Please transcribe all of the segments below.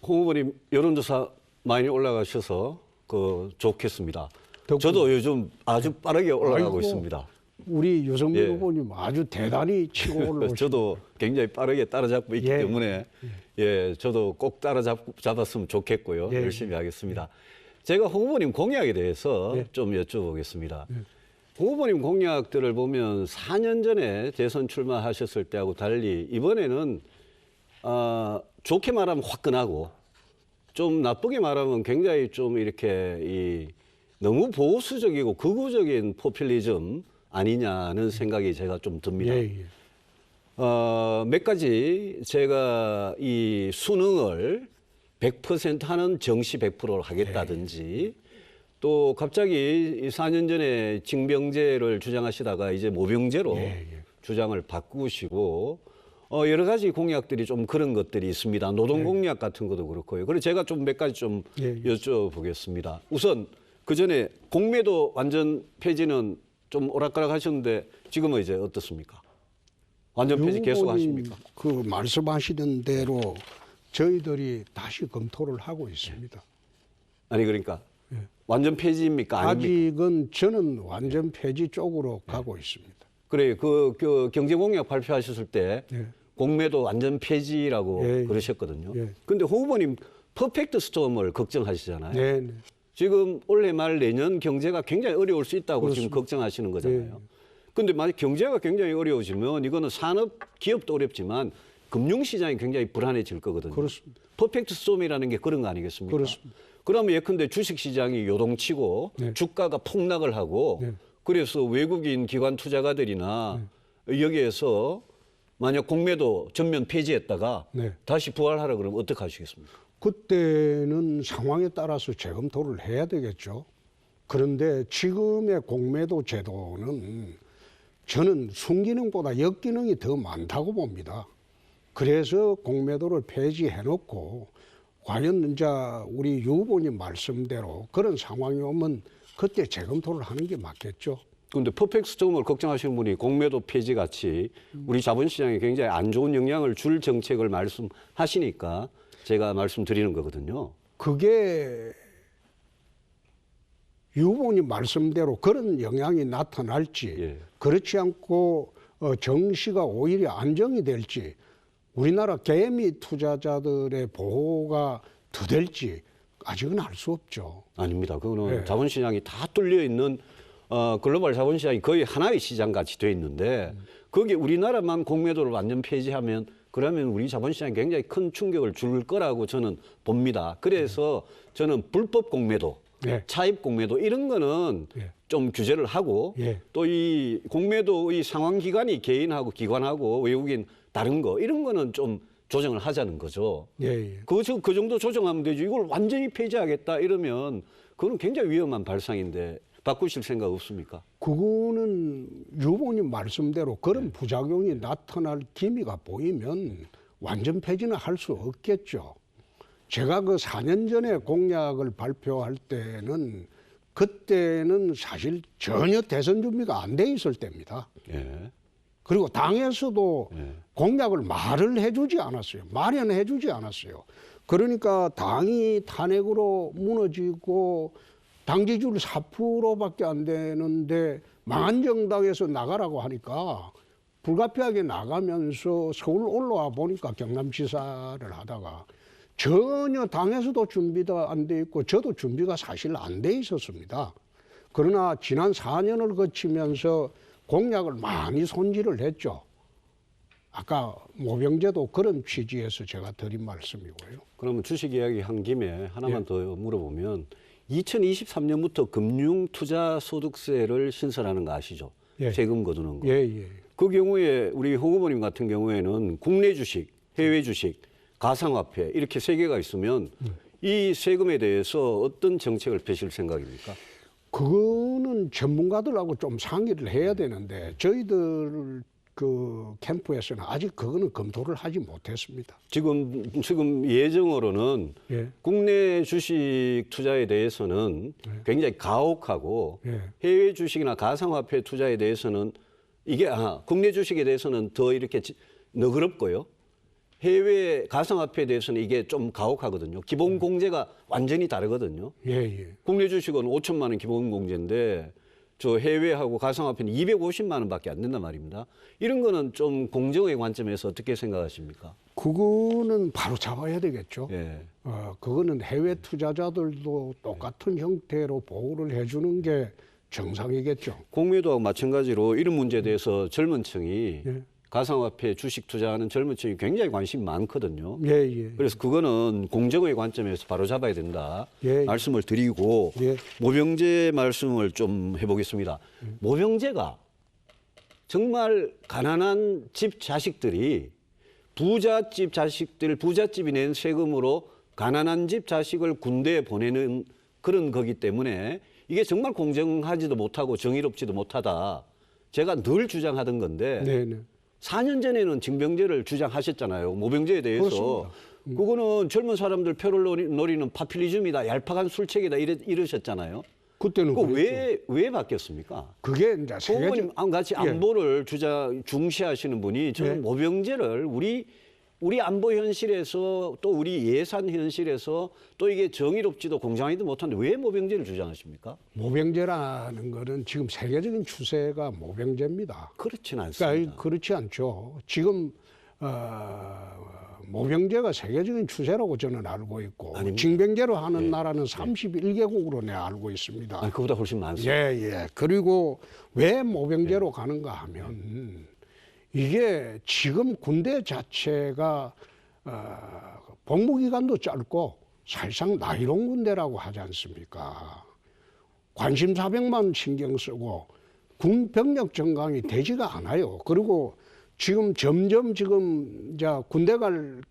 홍 후보님 여론조사 많이 올라가셔서 좋겠습니다. 덕분. 저도 요즘 아주 빠르게 올라가고 아이고, 있습니다. 우리 유성민 예. 후보님 아주 대단히 치고 올라오시고 저도 굉장히 빠르게 따라잡고 있기 예. 때문에 저도 꼭 따라잡았으면 좋겠고요. 예. 열심히 하겠습니다. 제가 홍 후보님 공약에 대해서 예. 좀 여쭤보겠습니다. 홍 후보님 공약들을 보면 4년 전에 대선 출마하셨을 때하고 달리 이번에는 좋게 말하면 화끈하고 좀 나쁘게 말하면 굉장히 좀 이렇게 너무 보수적이고 극우적인 포퓰리즘 아니냐는 생각이 제가 좀 듭니다. 예, 예. 몇 가지 제가 이 수능을 100% 하는 정시 100%를 하겠다든지 또 갑자기 4년 전에 징병제를 주장하시다가 이제 모병제로 주장을 바꾸시고 여러 가지 공약들이 좀 그런 것들이 있습니다. 노동 공약 같은 것도 그렇고요. 그래서 제가 좀 몇 가지 좀 여쭤보겠습니다. 우선 그 전에 공매도 완전 폐지는 좀 오락가락 하셨는데 지금은 이제 어떻습니까? 완전 폐지 계속 하십니까? 그 말씀하시는 대로 저희들이 다시 검토를 하고 있습니다. 아니 그러니까 완전 폐지입니까? 아닙니까? 아직은 저는 완전 폐지 쪽으로 가고 있습니다. 그래요. 그 경제공약 발표하셨을 때 예. 공매도 완전 폐지라고 예. 그러셨거든요. 예. 근데 홍 후보님 퍼펙트 스톰을 걱정하시잖아요. 네, 네. 지금 올해 말 내년 경제가 굉장히 어려울 수 있다고 그렇습니다. 지금 걱정하시는 거잖아요. 네. 근데 만약 경제가 굉장히 어려워지면 이거는 산업, 기업도 어렵지만 금융시장이 굉장히 불안해질 거거든요. 그렇습니다. 퍼펙트 스톰이라는 게 그런 거 아니겠습니까? 그렇습니다. 그러면 예컨대 주식시장이 요동치고 네. 주가가 폭락을 하고 네. 그래서 외국인 기관 투자가들이나 여기에서 만약 공매도 전면 폐지했다가 네. 다시 부활하라 그러면 어떻게 하시겠습니까? 그때는 상황에 따라서 재검토를 해야 되겠죠. 그런데 지금의 공매도 제도는 저는 순기능보다 역기능이 더 많다고 봅니다. 그래서 공매도를 폐지해놓고 과연 이제 우리 유 후보님 말씀대로 그런 상황이 오면 그때 재검토를 하는 게 맞겠죠. 그런데 퍼펙트 스톰을 걱정하시는 분이 공매도 폐지 같이 우리 자본시장에 굉장히 안 좋은 영향을 줄 정책을 말씀하시니까 제가 말씀드리는 거거든요. 그게 유 후보님 말씀대로 그런 영향이 나타날지 그렇지 않고 정시가 오히려 안정이 될지 우리나라 개미 투자자들의 보호가 더 될지 아직은 알 수 없죠. 아닙니다. 그거는 자본시장이 다 뚫려 있는 글로벌 자본시장이 거의 하나의 시장같이 돼 있는데 거기에 우리나라만 공매도를 완전 폐지하면 그러면 우리 자본시장에 굉장히 큰 충격을 줄 거라고 저는 봅니다. 그래서 저는 불법 공매도, 차입 공매도 이런 거는 좀 규제를 하고 또 이 공매도 이 상환 기간이 개인하고 기관하고 외국인 다른 거 이런 거는 좀 조정을 하자는 거죠. 그 정도 조정하면 되죠. 이걸 완전히 폐지하겠다 이러면 그건 굉장히 위험한 발상인데 바꾸실 생각 없습니까? 그거는 유 후보님 말씀대로 그런 부작용이 나타날 기미가 보이면 완전 폐지는 할 수 없겠죠. 제가 그 4년 전에 공약을 발표할 때는 그때는 사실 전혀 대선 준비가 안 돼 있을 때입니다. 그리고 당에서도 공약을 말을 해주지 않았어요. 마련해주지 않았어요. 그러니까 당이 탄핵으로 무너지고 당 지지율 4%밖에 안 되는데 망한 정당에서 나가라고 하니까 불가피하게 나가면서 서울 올라와 보니까 경남지사를 하다가 전혀 당에서도 준비가 안 돼 있고 저도 준비가 사실 안 돼 있었습니다. 그러나 지난 4년을 거치면서 공약을 많이 손질을 했죠. 아까 모병제도 그런 취지에서 제가 드린 말씀이고요. 그러면 주식 이야기 한 김에 하나만 더 물어보면 2023년부터 금융투자소득세를 신설하는 거 아시죠? 세금 거두는 거. 그 경우에 우리 홍 후보님 같은 경우에는 국내 주식, 해외 주식, 가상화폐 이렇게 세 개가 있으면 이 세금에 대해서 어떤 정책을 펴실 생각입니까? 그거는 전문가들하고 좀 상의를 해야 되는데 저희들 그 캠프에서는 아직 그거는 검토를 하지 못했습니다. 지금 예정으로는 국내 주식 투자에 대해서는 굉장히 가혹하고 해외 주식이나 가상화폐 투자에 대해서는 이게 국내 주식에 대해서는 더 이렇게 너그럽고요. 해외 가상화폐에 대해서는 이게 좀 가혹하거든요. 기본 공제가 완전히 다르거든요. 예, 예. 국내 주식은 5천만 원 기본 공제인데 저 해외하고 가상화폐는 250만 원밖에 안 된단 말입니다. 이런 거는 좀 공정의 관점에서 어떻게 생각하십니까? 그거는 바로 잡아야 되겠죠. 예. 그거는 해외 투자자들도 똑같은 형태로 보호를 해주는 게 정상이겠죠. 공매도하고 마찬가지로 이런 문제에 대해서 젊은 층이 예. 가상화폐 주식 투자하는 젊은 층이 굉장히 관심이 많거든요. 예, 예. 그래서 그거는 공정의 관점에서 바로 잡아야 된다 예. 말씀을 드리고 예. 모병제 말씀을 좀 해보겠습니다. 모병제가 정말 가난한 집 자식들이 부잣집 자식들, 부잣집이 낸 세금으로 가난한 집 자식을 군대에 보내는 그런 거기 때문에 이게 정말 공정하지도 못하고 정의롭지도 못하다. 제가 늘 주장하던 건데 네네. 4년 전에는 징병제를 주장하셨잖아요. 모병제에 대해서. 그렇습니다. 그거는 젊은 사람들 표를 노리는 파퓰리즘이다, 얄팍한 술책이다 이러셨잖아요. 그때는 그 그랬죠. 왜 바뀌었습니까? 그게 이제 후보님 같이 예. 안보를 중시하시는 분이 저는 예. 모병제를 우리 안보 현실에서 또 우리 예산 현실에서 또 이게 정의롭지도 공정하지도 못한데 왜 모병제를 주장하십니까? 모병제라는 거는 지금 세계적인 추세가 모병제입니다. 그렇지는 않습니다. 그러니까 그렇지 않죠. 지금 모병제가 세계적인 추세라고 저는 알고 있고 아닙니다. 징병제로 하는 나라는 31개국으로 내가 알고 있습니다. 아니, 그보다 훨씬 많습니다. 예, 예. 그리고 왜 모병제로 가는가 하면 이게 지금 군대 자체가 복무 기간도 짧고 사실상 나이론 군대라고 하지 않습니까? 관심사병만 신경 쓰고 군 병력 증강이 되지가 않아요. 그리고 지금 점점 군대 갈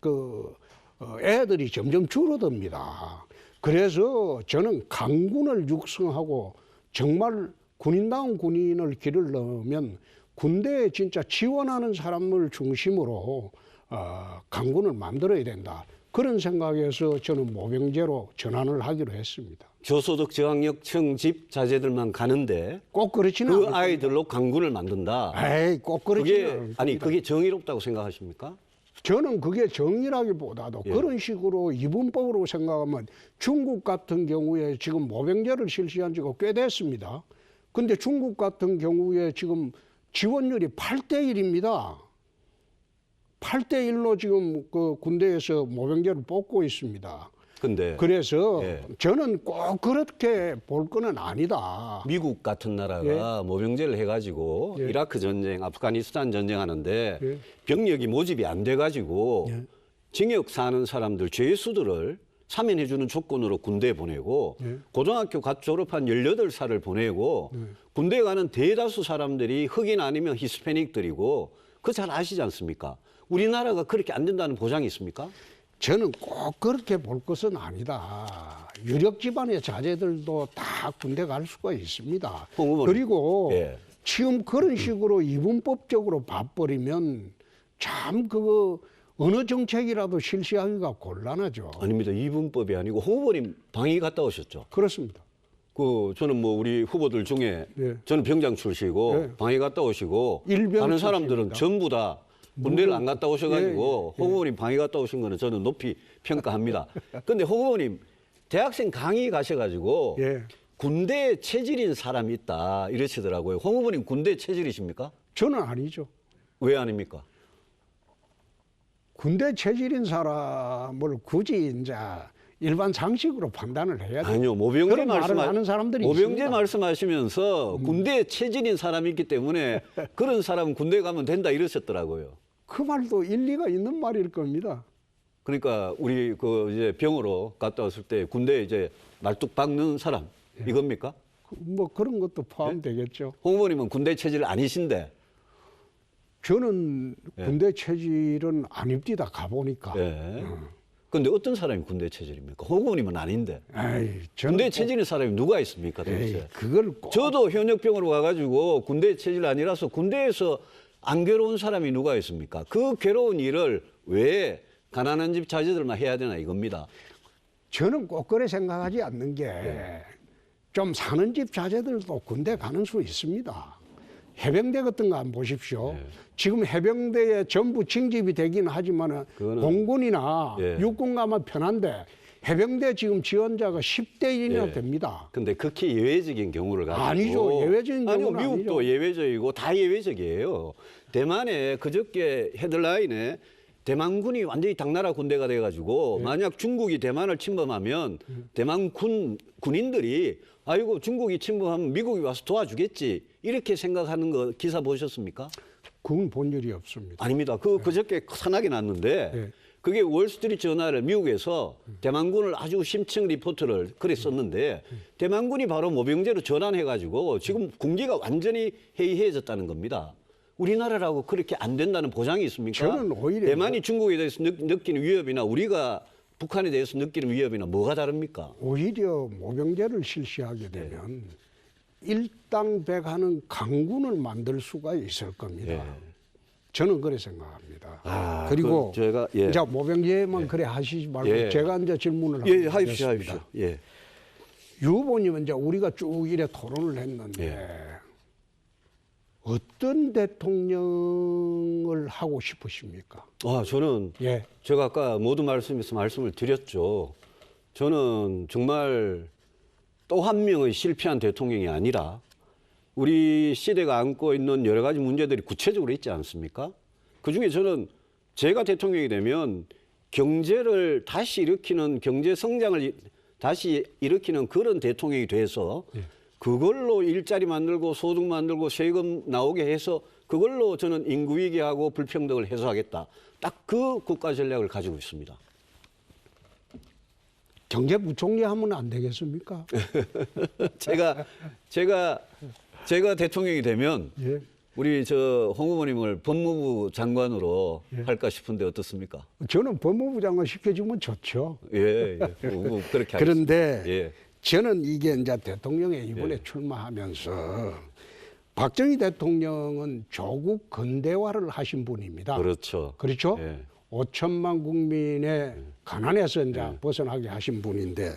애들이 점점 줄어듭니다. 그래서 저는 강군을 육성하고 정말 군인다운 군인을 기르려면 군대에 진짜 지원하는 사람을 중심으로 강군을 만들어야 된다. 그런 생각에서 저는 모병제로 전환을 하기로 했습니다. 저소득 저학력층 집 자제들만 가는데 꼭 그렇지는 그 않을 아이들로 강군을 만든다. 에이, 꼭 그렇지는 않을 그게 정의롭다고 생각하십니까? 저는 그게 정의라기보다도 예. 그런 식으로 이분법으로 생각하면 중국 같은 경우에 지금 모병제를 실시한 지가 꽤 됐습니다. 근데 중국 같은 경우에 지금 지원율이 8대1입니다. 8대1로 지금 그 군대에서 모병제를 뽑고 있습니다. 근데 그래서 예. 저는 꼭 그렇게 볼 거는 아니다. 미국 같은 나라가 모병제를 해가지고 예. 이라크 전쟁, 아프가니스탄 전쟁하는데 예. 병력이 모집이 안 돼가지고 예. 징역 사는 사람들, 죄수들을 사면해주는 조건으로 군대에 보내고 예. 고등학교 갓 졸업한 18살을 보내고 군대에 가는 대다수 사람들이 흑인 아니면 히스패닉들이고 그거 잘 아시지 않습니까? 우리나라가 그렇게 안 된다는 보장이 있습니까? 저는 꼭 그렇게 볼 것은 아니다. 유력 집안의 자제들도 다 군대 갈 수가 있습니다. 홍 후보님. 그리고 예. 지금 그런 식으로 이분법적으로 봐버리면 참 그거 어느 정책이라도 실시하기가 곤란하죠. 아닙니다. 이분법이 아니고 홍 후보님 방위 갔다 오셨죠? 그렇습니다. 저는 뭐 우리 후보들 중에 예. 저는 병장 출시고 예. 방위 갔다 오시고 일병 다른 사람들은 출신입니다. 전부 다 군대를 안 갔다 오셔가지고 예, 예. 홍 후보님 방위 갔다 오신 거는 저는 높이 평가합니다. 근데 홍 후보님 대학생 강의 가셔가지고 예. 군대에 체질인 사람이 있다 이러시더라고요. 홍 후보님 군대 체질이십니까? 저는 아니죠. 왜 아닙니까? 군대 체질인 사람을 굳이 이제 일반 상식으로 판단을 해야 돼요. 아니요, 모병제 그런 말을 하는 사람들이 모병제 있습니다. 말씀하시면서 군대에 체질인 사람이 있기 때문에 그런 사람은 군대 가면 된다 이러셨더라고요. 그 말도 일리가 있는 말일 겁니다. 그러니까 우리 이제 병으로 갔다 왔을 때 군대에 이제 말뚝 박는 사람 이겁니까? 뭐 그런 것도 포함되겠죠. 홍 후보님은 군대 체질 아니신데. 저는 군대 체질은 아닙니다. 가보니까. 예. 근데 어떤 사람이 군대 체질입니까? 홍 후보님은 아닌데. 에이, 저는 군대 체질인 사람이 누가 있습니까, 에이, 도대체? 그걸 꼭 저도 현역병으로 가가지고 군대 체질 아니라서 군대에서 안 괴로운 사람이 누가 있습니까? 그 괴로운 일을 왜 가난한 집 자제들만 해야 되나 이겁니다. 저는 꼭 그래 생각하지 않는 게 좀 사는 집 자제들도 군대 가는 수 있습니다. 해병대 같은 거 안 보십시오. 예. 지금 해병대에 전부 징집이 되긴 하지만은 그거는- 공군이나 예. 육군 가면 편한데 해병대 지금 지원자가 10대 1이나 예. 됩니다. 근데 극히 예외적인 경우를 가지고 아니죠. 예외적인 아니요, 경우는 미국도 아니죠. 예외적이고 다 예외적이에요. 대만에 그저께 헤드라인에 대만군이 완전히 당나라 군대가 돼가지고 만약 중국이 대만을 침범하면 대만 군인들이 아이고 중국이 침범하면 미국이 와서 도와주겠지 이렇게 생각하는 거 기사 보셨습니까? 그건 본 일이 없습니다. 아닙니다. 그저께 산하게 났는데 네. 그게 월스트리트 저널을 미국에서 대만군을 아주 심층 리포트를 글에 썼는데 대만군이 바로 모병제로 전환해가지고 지금 군기가 완전히 해이해졌다는 겁니다. 우리나라라고 그렇게 안 된다는 보장이 있습니까? 저는 오히려 대만이 중국에 대해서 느끼는 위협이나 우리가 북한에 대해서 느끼는 위협이나 뭐가 다릅니까? 오히려 모병제를 실시하게 되면 일당백하는 강군을 만들 수가 있을 겁니다. 예. 저는 그렇게 생각합니다. 아, 그리고 그 제가 예. 이제 모병제만 그래 하시지 말고 예. 제가 이제 질문을 예, 한번 하십시오, 하겠습니다. 하십시오. 예. 유 후보님은 이제 우리가 쭉 이래 토론을 했는데 예. 어떤 대통령을 하고 싶으십니까? 저는 예. 제가 아까 모든 말씀에서 말씀을 드렸죠. 저는 정말 또 한 명의 실패한 대통령이 아니라 우리 시대가 안고 있는 여러 가지 문제들이 구체적으로 있지 않습니까? 그중에 저는 제가 대통령이 되면 경제를 다시 일으키는 경제 성장을 다시 일으키는 그런 대통령이 돼서 그걸로 일자리 만들고 소득 만들고 세금 나오게 해서 그걸로 저는 인구 위기하고 불평등을 해소하겠다. 딱 그 국가 전략을 가지고 있습니다. 경제부총리 하면 안 되겠습니까? 제가 대통령이 되면 예. 우리 홍 후보님을 법무부 장관으로 할까 싶은데 어떻습니까? 저는 법무부 장관 시켜주면 좋죠. 예, 뭐 그렇게 하겠습니다. 그런데 예. 저는 이게 이제 대통령에 이번에 출마하면서 박정희 대통령은 조국 근대화를 하신 분입니다. 그렇죠. 그렇죠? 예. 5천만 국민의 가난에서 이제 벗어나게 하신 분인데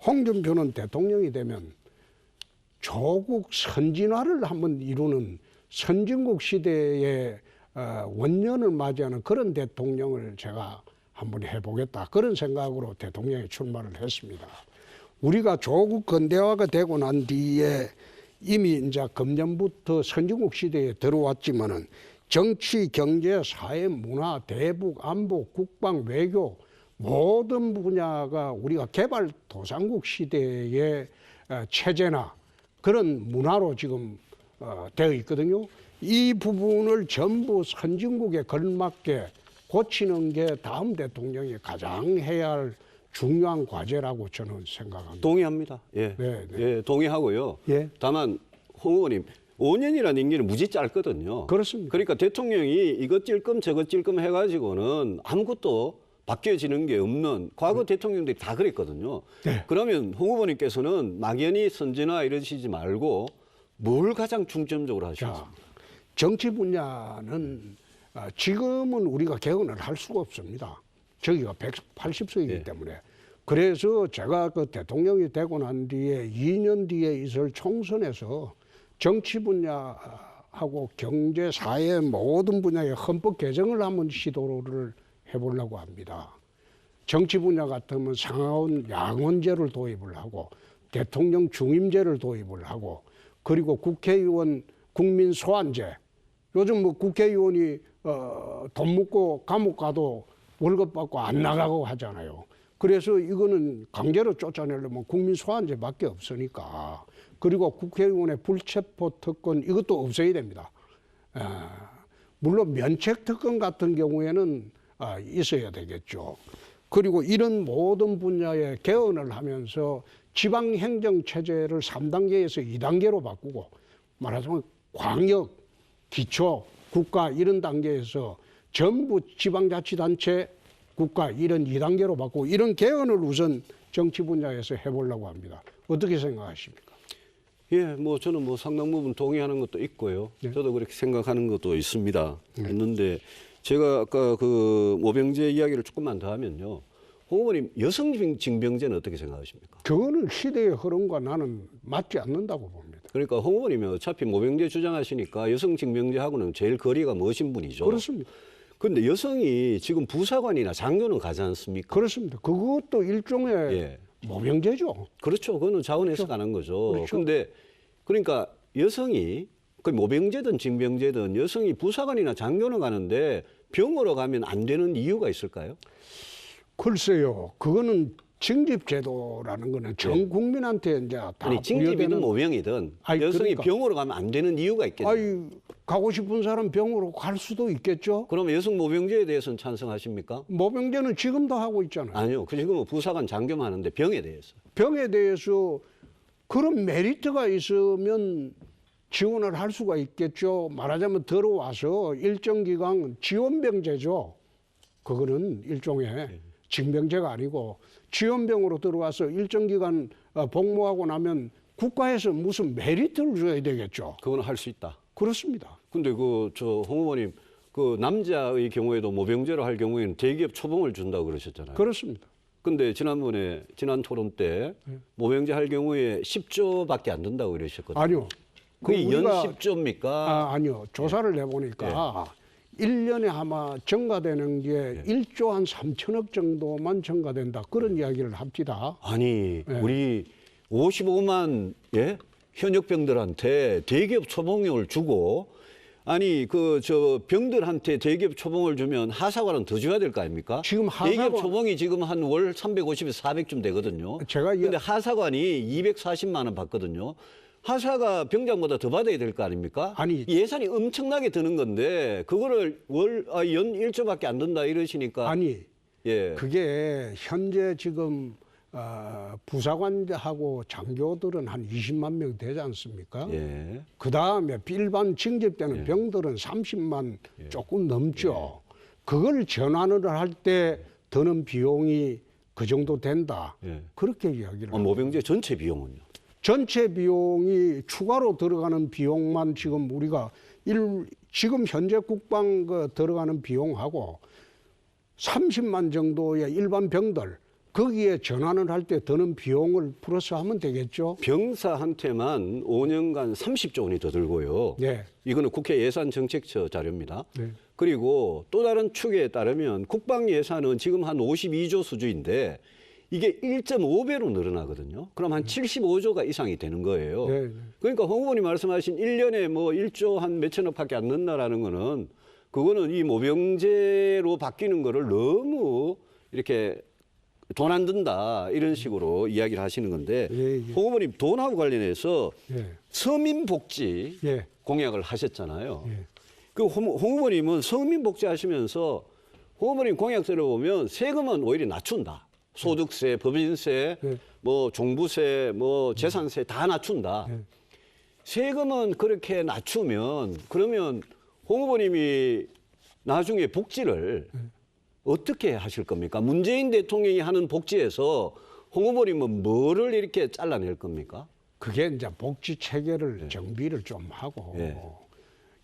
홍준표는 대통령이 되면 조국 선진화를 한번 이루는 선진국 시대의 원년을 맞이하는 그런 대통령을 제가 한번 해보겠다. 그런 생각으로 대통령에 출마를 했습니다. 우리가 조국 근대화가 되고 난 뒤에 이미 이제 금년부터 선진국 시대에 들어왔지만은 정치, 경제, 사회, 문화, 대북, 안보, 국방, 외교 모든 분야가 우리가 개발도상국 시대의 체제나 그런 문화로 지금 되어 있거든요. 이 부분을 전부 선진국에 걸맞게 고치는 게 다음 대통령이 가장 해야 할 중요한 과제라고 저는 생각합니다. 동의합니다. 예. 네, 네. 예, 동의하고요. 예. 다만 홍 의원님 5년이라는 임기는 무지 짧거든요. 그렇습니다. 그러니까 대통령이 이것 찔끔 저것 찔끔 해가지고는 아무것도 바뀌어지는 게 없는 과거 대통령들이 다 그랬거든요. 네. 그러면 홍 후보님께서는 막연히 선진화 이러시지 말고 뭘 가장 중점적으로 하시겠습니까? 자, 정치 분야는 지금은 우리가 개헌을 할 수가 없습니다. 저기가 180석이기 네. 때문에. 그래서 제가 그 대통령이 되고 난 뒤에 2년 뒤에 있을 총선에서 정치 분야하고 경제, 사회 모든 분야의 헌법 개정을 한번 시도를 해보려고 합니다. 정치 분야 같으면 상하원 양원제를 도입을 하고 대통령 중임제를 도입을 하고 그리고 국회의원 국민 소환제. 요즘 뭐 국회의원이 돈 묻고 감옥 가도 월급 받고 안 나가고 하잖아요. 그래서 이거는 강제로 쫓아내려면 국민 소환제밖에 없으니까. 그리고 국회의원의 불체포 특권 이것도 없어야 됩니다. 물론 면책 특권 같은 경우에는 있어야 되겠죠. 그리고 이런 모든 분야의 개헌을 하면서 지방행정체제를 3단계에서 2단계로 바꾸고 말하자면 광역, 기초, 국가 이런 단계에서 전부 지방자치단체, 국가 이런 2단계로 바꾸고 이런 개헌을 우선 정치 분야에서 해보려고 합니다. 어떻게 생각하십니까? 예, 뭐 저는 뭐 상당 부분 동의하는 것도 있고요. 네. 저도 그렇게 생각하는 것도 있습니다. 있는데 제가 아까 그 모병제 이야기를 조금만 더 하면요. 홍 후보님 여성 징병제는 어떻게 생각하십니까? 그거는 시대의 흐름과 나는 맞지 않는다고 봅니다. 그러니까 홍 의원님이 어차피 모병제 주장하시니까 여성 징병제하고는 제일 거리가 먼신 분이죠. 그렇습니다. 그런데 여성이 지금 부사관이나 장교는 가지 않습니까? 그렇습니다. 그것도 일종의 예. 모병제죠. 그렇죠. 그거는 자원해서 그렇죠. 가는 거죠. 그렇죠. 근데 그러니까 여성이 그 모병제든 징병제든 여성이 부사관이나 장교는 가는데 병으로 가면 안 되는 이유가 있을까요? 글쎄요. 그거는 징집제도라는 거는 전 국민한테 이제 다 아니 징집이든 부여되는- 모병이든 아니, 여성이 그러니까. 병으로 가면 안 되는 이유가 있겠죠. 아이 가고 싶은 사람 병으로 갈 수도 있겠죠. 그러면 여성 모병제에 대해서는 찬성하십니까? 모병제는 지금도 하고 있잖아요. 아니요. 그 지금은 부사관 장교만 하는데 병에 대해서. 병에 대해서 그런 메리트가 있으면 지원을 할 수가 있겠죠. 말하자면 들어와서 일정 기간 지원병제죠. 그거는 일종의 징병제가 아니고 지원병으로 들어와서 일정 기간 복무하고 나면 국가에서 무슨 메리트를 줘야 되겠죠. 그거는 할 수 있다. 그렇습니다. 근데 홍 의원님 그 남자의 경우에도 모병제로 할 경우에는 대기업 초봉을 준다고 그러셨잖아요. 그렇습니다. 근데 지난 토론 때 모병제 할 경우에 10조밖에 안 된다고 그러셨거든요. 아니요. 그게 연 우리가- 10조입니까? 아니요. 조사를 해보니까 1년에 아마 증가되는 게 1조 한 3천억 정도만 증가된다. 그런 이야기를 합니다. 아니 우리 55만 현역병들한테 대기업 초봉을 주고 아니 저 병들한테 대기업 초봉을 주면 하사관은 더 줘야 될 거 아닙니까? 지금 대기업 초봉이 지금 한 월 350에서 400쯤 되거든요. 근데 하사관이 240만 원 받거든요. 하사가 병장보다 더 받아야 될 거 아닙니까? 아니. 예산이 엄청나게 드는 건데 그거를 연 1조밖에 안 든다 이러시니까 아니 예. 그게 현재 지금 부사관하고 장교들은 한 20만 명 되지 않습니까? 예. 그 다음에 일반 징집되는 병들은 30만 조금 넘죠. 그걸 전환을 할 때 드는 비용이 그 정도 된다. 예. 그렇게 이야기를 합니다. 모병제 전체 비용은요? 전체 비용이 추가로 들어가는 비용만 지금 우리가 지금 현재 국방 들어가는 비용하고 30만 정도의 일반 병들 거기에 전환을 할 때 드는 비용을 플러스하면 되겠죠. 병사한테만 5년간 30조 원이 더 들고요. 네. 이거는 국회 예산정책처 자료입니다. 네. 그리고 또 다른 추계에 따르면 국방 예산은 지금 한 52조 수준인데 이게 1.5배로 늘어나거든요. 그럼 한 75조가 이상이 되는 거예요. 네, 네. 그러니까 홍 의원이 말씀하신 1년에 뭐 1조 한 몇천억밖에 안 넣는다라는 거는 그거는 이 모병제로 바뀌는 거를 너무 이렇게 돈 안 든다 이런 식으로 이야기를 하시는 건데 예, 예. 홍 의원님 돈하고 관련해서 예. 서민복지 예. 공약을 하셨잖아요. 예. 그 홍 의원님은 서민복지 하시면서 홍 의원님 공약 들어보면 세금은 오히려 낮춘다. 소득세, 법인세, 예. 뭐 종부세, 뭐 재산세 다 낮춘다. 예. 세금은 그렇게 낮추면 그러면 홍 의원님이 나중에 복지를 어떻게 하실 겁니까? 문재인 대통령이 하는 복지에서 홍 의원님은 뭐를 이렇게 잘라낼 겁니까? 그게 이제 복지 체계를 정비를 좀 하고 예.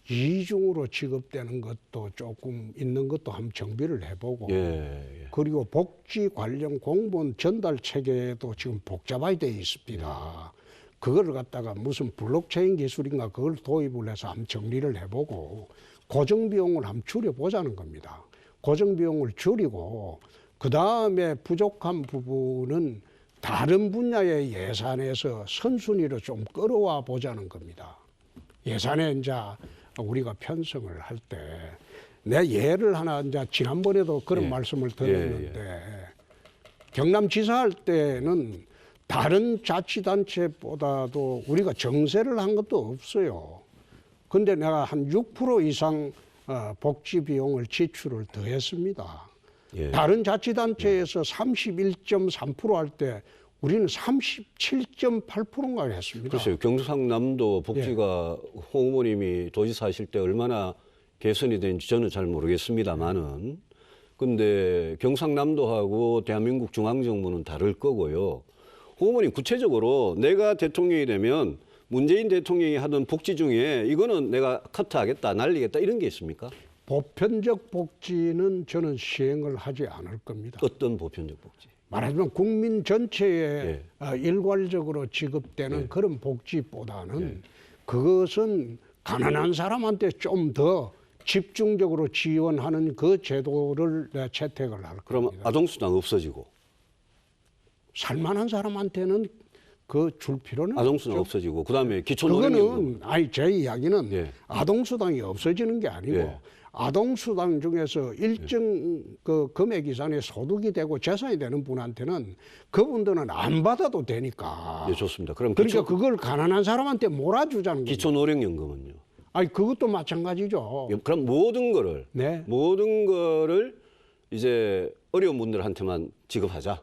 이중으로 지급되는 것도 조금 있는 것도 한번 정비를 해보고 예. 그리고 복지 관련 공무원 전달 체계도 지금 복잡하게 돼 있습니다. 그거를 갖다가 무슨 블록체인 기술인가 그걸 도입을 해서 한번 정리를 해보고 고정비용을 한번 줄여보자는 겁니다. 고정비용을 줄이고 그 다음에 부족한 부분은 다른 분야의 예산에서 선순위로 좀 끌어와 보자는 겁니다. 예산에 이제 우리가 편성을 할 때 내 예를 하나 이제 지난번에도 그런 말씀을 드렸는데 경남지사 할 때는 다른 자치단체보다도 우리가 정세를 한 것도 없어요. 근데 내가 한 6% 이상 복지 비용을 지출을 더 했습니다. 예. 다른 자치단체에서 31.3% 할 때 우리는 37.8%인가 했습니다. 글쎄요. 경상남도 복지가 홍 의원님이 도지사 하실 때 얼마나 개선이 된지 저는 잘 모르겠습니다만은 근데 경상남도하고 대한민국 중앙정부는 다를 거고요. 홍 의원님 구체적으로 내가 대통령이 되면 문재인 대통령이 하던 복지 중에 이거는 내가 커트하겠다, 날리겠다 이런 게 있습니까? 보편적 복지는 저는 시행을 하지 않을 겁니다. 어떤 보편적 복지? 말하자면 국민 전체에 예. 일괄적으로 지급되는 그런 복지보다는 그것은 가난한 사람한테 좀 더 집중적으로 지원하는 그 제도를 채택을 할 그러면 겁니다. 아동수당 없어지고 살만한 사람한테는 그 줄 필요는 아동수당 없죠. 없어지고 그다음에 기초노령연금 그거는 제 이야기는 예. 아동수당이 없어지는 게 아니고 예. 아동수당 중에서 일정 그 금액 이상의 소득이 되고 재산이 되는 분한테는 그분들은 안 받아도 되니까. 예, 좋습니다. 그럼 그러니까 그걸 가난한 사람한테 몰아주자는 거죠. 기초노령연금은요. 아니 그것도 마찬가지죠. 예, 그럼 모든 거를 네. 모든 거를 이제 어려운 분들한테만 지급하자.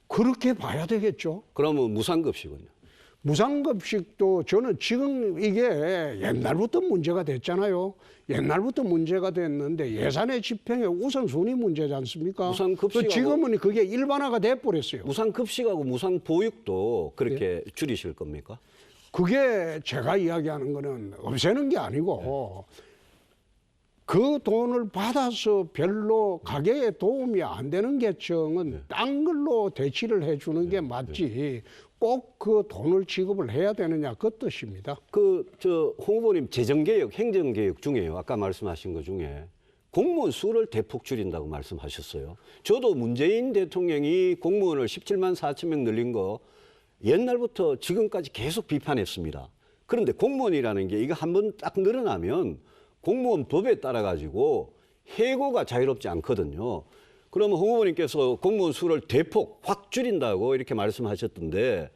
그렇게 봐야 되겠죠. 그러면 무상급식은요. 무상급식도 저는 지금 이게 옛날부터 문제가 됐잖아요. 옛날부터 문제가 됐는데 예산의 집행의 우선순위 문제지 않습니까? 무상급식하고- 지금은 그게 일반화가 돼버렸어요. 무상급식하고 무상보육도 그렇게 줄이실 겁니까? 그게 제가 이야기하는 거는 없애는 게 아니고 그 돈을 받아서 별로 가게에 도움이 안 되는 계층은 딴 걸로 대치를 해주는 게 맞지 꼭 그 돈을 지급을 해야 되느냐 그 뜻입니다. 홍 후보님 재정개혁, 행정개혁 중에요. 아까 말씀하신 것 중에 공무원 수를 대폭 줄인다고 말씀하셨어요. 저도 문재인 대통령이 공무원을 17만 4천 명 늘린 거 옛날부터 지금까지 계속 비판했습니다. 그런데 공무원이라는 게 이거 한번 딱 늘어나면 공무원 법에 따라 가지고 해고가 자유롭지 않거든요. 그러면 홍 후보님께서 공무원 수를 대폭 확 줄인다고 이렇게 말씀하셨던데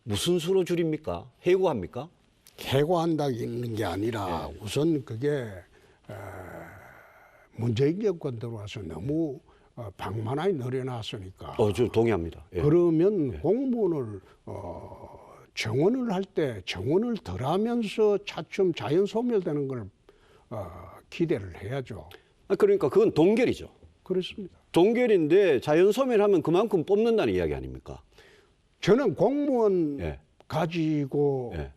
무슨 수로 줄입니까? 해고합니까? 해고한다는 게 아니라 우선 그게 문재인 정권 들어와서 너무 방만하게 늘어났으니까 저 동의합니다. 예. 그러면 공무원을 정원을 할 때 정원을 덜 하면서 차츰 자연 소멸되는 걸 기대를 해야죠. 그러니까 그건 동결이죠. 그렇습니다. 동결인데 자연 소멸하면 그만큼 뽑는다는 이야기 아닙니까? 저는 공무원 예. 가지고 예.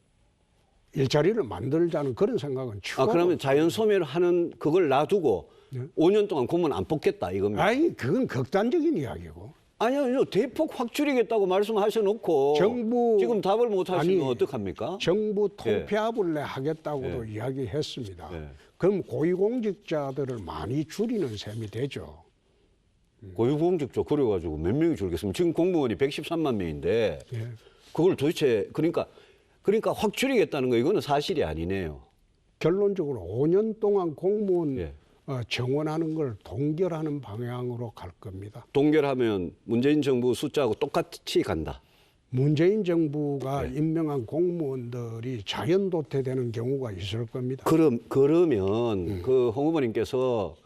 일자리를 만들자는 그런 생각은 처음. 그러면 자연 소멸하는 그걸 놔두고 5년 동안 공무원 안 뽑겠다 이겁니다. 아니 그건 극단적인 이야기고. 아니요, 대폭 확 줄이겠다고 말씀하셔놓고 정부 지금 답을 못 하시면 아니, 어떡합니까? 정부 통폐합을 하겠다고도 이야기했습니다. 예. 그럼 고위공직자들을 많이 줄이는 셈이 되죠. 고위공직자 그래가지고 몇 명이 줄겠습니까? 지금 공무원이 113만 명인데 예. 그걸 도대체 그러니까 확 줄이겠다는 거 이거는 사실이 아니네요. 결론적으로 5년 동안 공무원 예. 정원하는 걸 동결하는 방향으로 갈 겁니다. 동결하면 문재인 정부 숫자하고 똑같이 간다. 문재인 정부가 임명한 공무원들이 자연 도태되는 경우가 있을 겁니다. 그러면 그 홍 후보님께서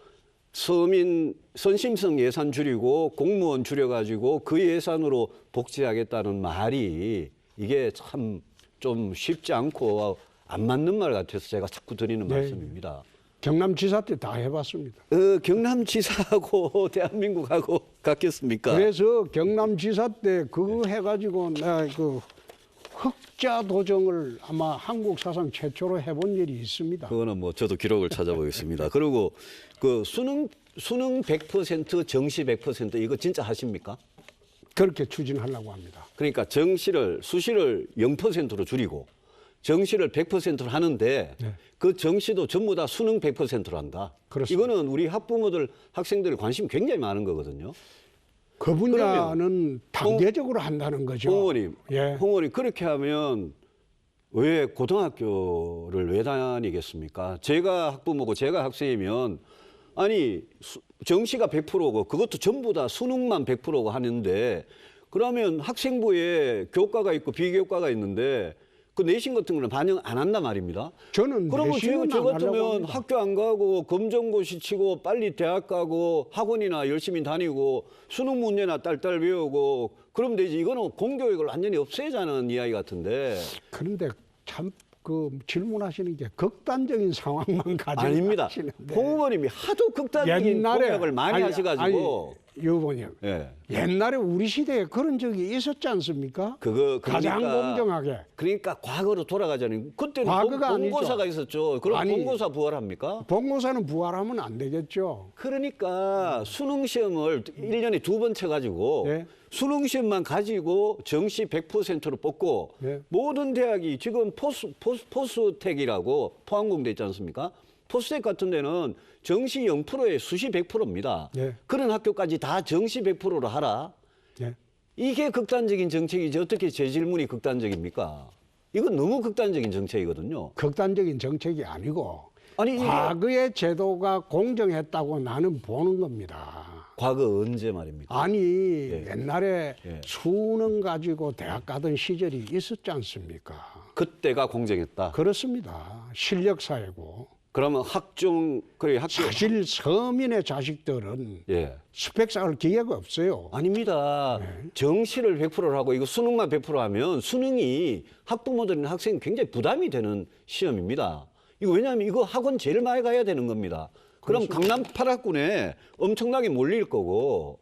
서민 선심성 예산 줄이고 공무원 줄여가지고 그 예산으로 복지하겠다는 말이 이게 참 좀 쉽지 않고 안 맞는 말 같아서 제가 자꾸 드리는 말씀입니다. 경남지사 때 다 해봤습니다. 경남지사하고 대한민국하고 같겠습니까? 그래서 경남지사 때 그거 해가지고 내가 그 흑자 도정을 아마 한국 사상 최초로 해본 일이 있습니다. 그거는 뭐 저도 기록을 찾아보겠습니다. 그리고 그 수능 100% 정시 100% 이거 진짜 하십니까? 그렇게 추진하려고 합니다. 그러니까 수시를 0%로 줄이고 정시를 100%로 하는데 그 정시도 전부 다 수능 100%로 한다. 그렇습니다. 이거는 우리 학부모들, 학생들 관심 굉장히 많은 거거든요. 그 분야는 단계적으로 한다는 거죠. 홍 의원님, 예. 홍 의원님 그렇게 하면 왜 고등학교를 왜 다니겠습니까? 제가 학부모고 제가 학생이면 아니 정시가 100%고 그것도 전부 다 수능만 100%고 하는데 그러면 학생부에 교과가 있고 비교과가 있는데 그 내신 같은 거는 반영 안 한단 말입니다. 저는 그러면 내신은 저 안 하려고 같으면 합니다. 학교 안 가고 검정고시 치고 빨리 대학 가고 학원이나 열심히 다니고 수능 문제나 딸딸 배우고 그러면 되지. 이거는 공교육을 완전히 없애자는 이야기 같은데. 그런데 참 그 질문하시는 게 극단적인 상황만 가지고 아닙니다. 하시는데. 홍 의원님이 하도 극단적인 공약을 많이 하셔가지고 유 후보님. 예. 옛날에 우리 시대에 그런 적이 있었지 않습니까? 가장 공정하게. 그러니까 과거로 돌아가자니 그때는 과거가 본고사가 아니죠. 있었죠. 그럼 아니, 본고사 부활합니까? 본고사는 부활하면 안 되겠죠. 그러니까 수능 시험을 1년에 2번 쳐가지고 예. 수능 시험만 가지고 정시 100%로 뽑고 예. 모든 대학이 지금 포스텍이라고 포항공대 있지 않습니까? 포스텍 같은 데는 정시 0%에 수시 100%입니다. 예. 그런 학교까지 다 정시 100%로 하라. 예. 이게 극단적인 정책이지 어떻게 제 질문이 극단적입니까? 이건 너무 극단적인 정책이거든요. 극단적인 정책이 아니고 아니 과거의 제도가 공정했다고 나는 보는 겁니다. 과거 언제 말입니까? 아니 옛날에 예. 수능 가지고 대학 가던 시절이 있었지 않습니까? 그때가 공정했다. 그렇습니다. 실력 사회고. 그러면 학교 사실 서민의 자식들은 예. 스펙 쌓을 기회가 없어요. 아닙니다. 정시를 100%를 하고 이거 수능만 100% 하면 수능이 학부모들이나 학생이 굉장히 부담이 되는 시험입니다. 이거 왜냐하면 이거 학원 제일 많이 가야 되는 겁니다. 그럼 강남 8학군에 엄청나게 몰릴 거고.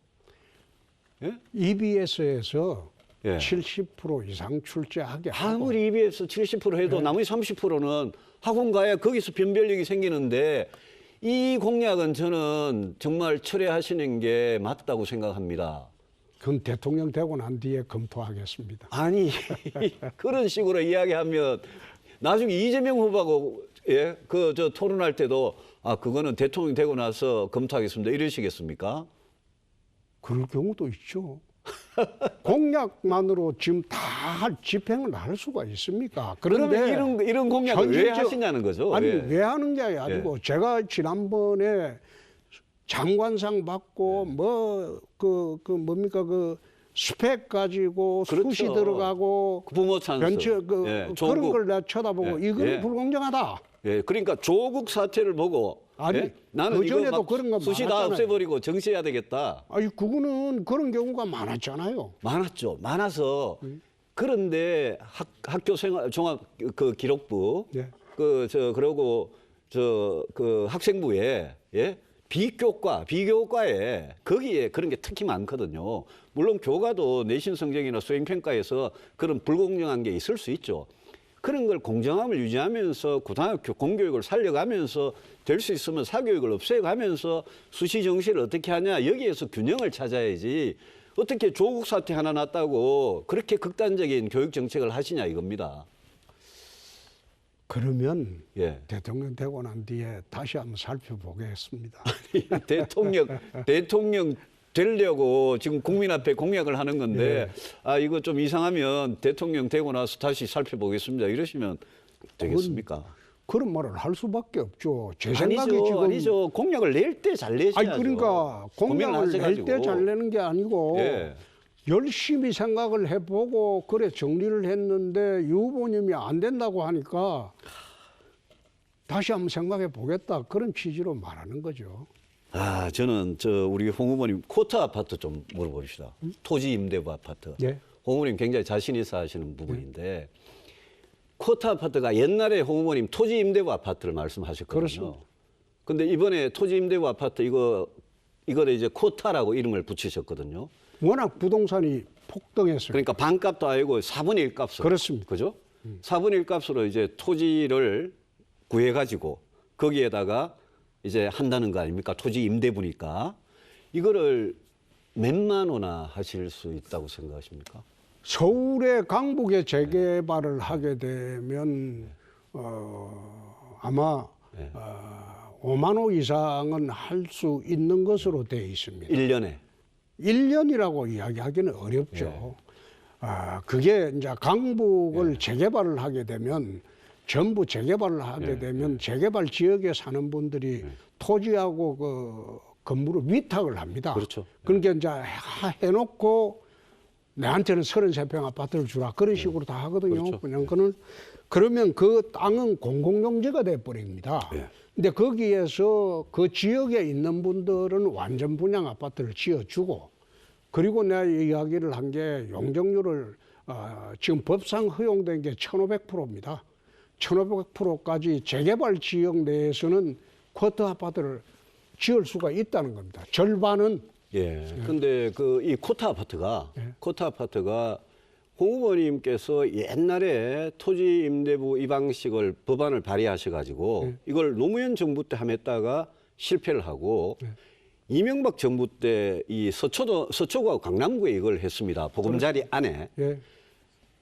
예? EBS에서 예. 70% 이상 출제하게 하고 아무리 EBS 70% 해도 나머지 30%는 학원 가야 거기서 변별력이 생기는데 이 공약은 저는 정말 철회하시는 게 맞다고 생각합니다. 그건 대통령 되고 난 뒤에 검토하겠습니다. 아니 그런 식으로 이야기하면 나중에 이재명 후보하고 예? 저 토론할 때도 아 그거는 대통령 되고 나서 검토하겠습니다 이러시겠습니까? 그럴 경우도 있죠. 공약만으로 지금 다 집행을 할 수가 있습니까? 그런데 그러면 이런 공약을 왜 하시냐는 거죠. 아니 예. 왜 하는 게 아니고 제가 지난번에 장관상 받고 뭐 뭡니까 그 스펙 가지고 그렇죠. 수시 들어가고 부모 찬스 벤처 예, 그런 조국. 걸 내가 쳐다보고 예, 이거는 예. 불공정하다. 예, 그러니까 조국 사태를 보고 아니, 예? 나는 그전에도 이거 막 그런 거 수시 다 많았잖아요. 없애버리고 정시해야 되겠다. 아니 그거는 그런 경우가 많았잖아요. 많았죠. 많아서 그런데 학교 생활 종합 그 기록부 예. 그러고 그 학생부에 예? 비교과에 거기에 그런 게 특히 많거든요. 물론 교과도 내신 성적이나 수행 평가에서 그런 불공정한 게 있을 수 있죠. 그런 걸 공정함을 유지하면서 고등학교 공교육을 살려가면서 될 수 있으면 사교육을 없애가면서 수시 정시를 어떻게 하냐 여기에서 균형을 찾아야지 어떻게 조국 사태 하나 났다고 그렇게 극단적인 교육 정책을 하시냐 이겁니다. 그러면 예. 대통령 되고 난 뒤에 다시 한번 살펴보겠습니다. 대통령 되려고 지금 국민 앞에 공약을 하는 건데 아 이거 좀 이상하면 대통령 되고 나서 다시 살펴보겠습니다. 이러시면 되겠습니까? 그런 말을 할 수밖에 없죠. 제 생각이 아니죠, 지금 아니죠. 공약을 낼 때 잘 내셔야죠. 아니 그러니까 공약을 낼 때 잘 내는 게 아니고 예. 열심히 생각을 해보고 그래 정리를 했는데 유 후보님이 안 된다고 하니까 다시 한번 생각해 보겠다 그런 취지로 말하는 거죠. 아 저는 우리 홍 후보님 쿼터 아파트 좀 물어봅시다. 토지 임대부 아파트. 예. 홍 후보님 굉장히 자신 있어 하시는 부분인데 쿼터 아파트가 옛날에 홍 후보님 토지 임대부 아파트를 말씀하셨거든요. 그렇습니다. 근데 이번에 토지 임대부 아파트 이거를 이제 쿼터라고 이름을 붙이셨거든요. 워낙 부동산이 폭등했어요. 그러니까 반값도 아니고 4분의 1 값으로. 그렇습니다. 그죠? 4분의 1 값으로 이제 토지를 구해가지고 거기에다가 이제 한다는 거 아닙니까? 토지 임대부니까. 이거를 몇만 원이나 하실 수 있다고 생각하십니까? 서울의 강북에 재개발을 하게 되면 아마 5만 호 이상은 할 수 있는 것으로 되어 있습니다. 1년에. 1년이라고 이야기하기는 어렵죠. 그게 이제 강북을 재개발을 하게 되면 전부 재개발을 하게 되면 재개발 지역에 사는 분들이 토지하고 그 건물을 위탁을 합니다. 그렇죠. 그러니까 이제 해놓고 내한테는 33평 아파트를 주라 그런 식으로 다 하거든요. 그렇죠. 그냥 그러면 그 땅은 공공용지가 돼 버립니다. 근데 거기에서 그 지역에 있는 분들은 완전 분양 아파트를 지어주고 그리고 내가 이야기를 한 게 용적률을 지금 법상 허용된 게 1,500%입니다. 1,500%까지 재개발 지역 내에서는 쿼터 아파트를 지을 수가 있다는 겁니다. 절반은 예. 근데 그 이 코타 아파트가 홍 후보님께서 옛날에 토지 임대부 이 방식을 법안을 발의하셔가지고 이걸 노무현 정부 때 함했다가 실패를 하고 이명박 정부 때 이 서초구하고 강남구에 이걸 했습니다. 보금자리 안에. 예.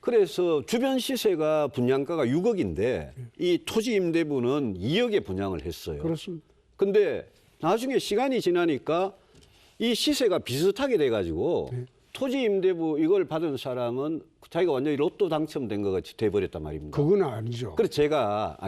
그래서 주변 시세가 분양가가 6억인데 이 토지 임대부는 2억에 분양을 했어요. 그렇습니다. 근데 나중에 시간이 지나니까 이 시세가 비슷하게 돼가지고 토지 임대부 이걸 받은 사람은 자기가 완전히 로또 당첨된 것 같이 돼버렸단 말입니다. 그건 아니죠. 그래서 제가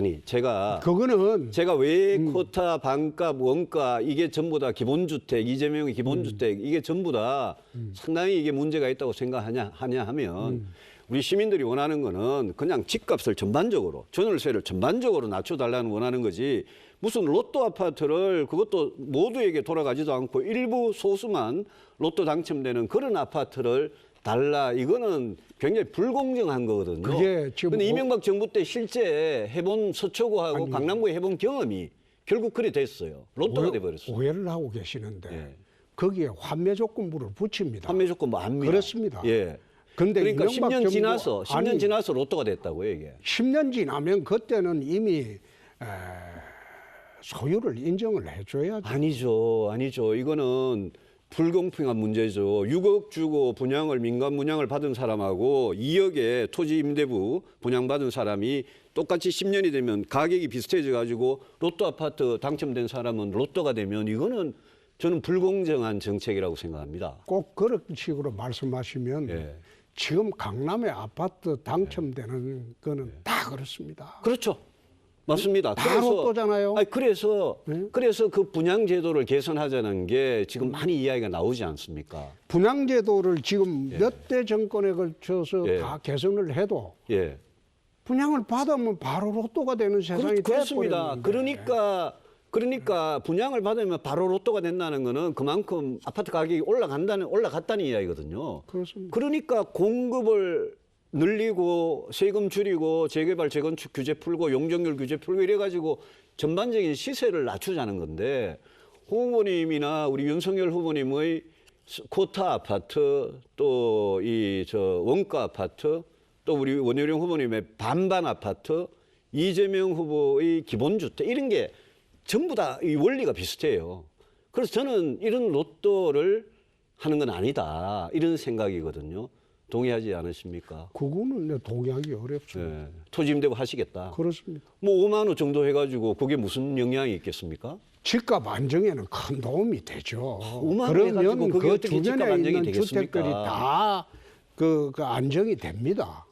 그거는 왜 코타, 반값, 원가 이게 전부 다 기본주택, 이재명의 기본주택 이게 전부 다 상당히 이게 문제가 있다고 생각하냐 하면 우리 시민들이 원하는 거는 그냥 집값을 전반적으로 전월세를 전반적으로 낮춰달라는 원하는 거지 무슨 로또 아파트를 그것도 모두에게 돌아가지도 않고 일부 소수만 로또 당첨되는 그런 아파트를 달라 이거는 굉장히 불공정한 거거든요. 그게 지금 근데 이명박 정부 때 실제 해본 서초구하고 강남구에 해본 경험이 결국 그리 됐어요. 로또가 돼버렸어요. 오해를 하고 계시는데 예. 거기에 환매 조건부를 붙입니다. 판매 조건 뭐 압니다. 그렇습니다. 예. 근데 그러니까 이명박 10년 정부- 지나서 10년 아니, 지나서 로또가 됐다고요, 이게. 10년 지나면 그때는 이미 소유를 인정을 해줘야죠. 아니죠. 이거는 불공평한 문제죠. 6억 주고 민간 분양을 받은 사람하고 2억에 토지 임대부 분양받은 사람이 똑같이 10년이 되면 가격이 비슷해져 가지고 로또 아파트 당첨된 사람은 로또가 되면 이거는 저는 불공정한 정책이라고 생각합니다. 꼭 그런 식으로 말씀하시면 예. 지금 강남의 아파트 당첨되는 거는 다 그렇습니다. 그렇죠. 맞습니다. 다 로또잖아요. 그래서 그 분양 제도를 개선하자는 게 지금 많이 이야기가 나오지 않습니까? 분양제도를 지금 몇 대 정권에 걸쳐서 예. 다 개선을 해도 예. 분양을 받으면 바로 로또가 되는 세상이 그렇습니다. 돼버렸는데. 그러니까 분양을 받으면 바로 로또가 된다는 거는 그만큼 아파트 가격이 올라갔다는 이야기거든요. 그렇습니다. 그러니까 공급을 늘리고 세금 줄이고 재개발 재건축 규제 풀고 용적률 규제 풀고 이래가지고 전반적인 시세를 낮추자는 건데 홍 후보님이나 우리 윤석열 후보님의 코타 아파트 또 원가 아파트 또 우리 원효령 후보님의 반반 아파트 이재명 후보의 기본주택 이런 게 전부 다 이 원리가 비슷해요. 그래서 저는 이런 로또를 하는 건 아니다 이런 생각이거든요. 동의하지 않으십니까? 그거는 동의하기 어렵습니다. 예. 토지 임대부 하시겠다. 그렇습니다. 뭐 5만 원 정도 해가지고 그게 무슨 영향이 있겠습니까? 집값 안정에는 큰 도움이 되죠. 5만 원 해가지고 그러면 그게 그 어떻게 집값 주변에 안정이 있는 되겠습니까? 주택들이 다 그 안정이 됩니다.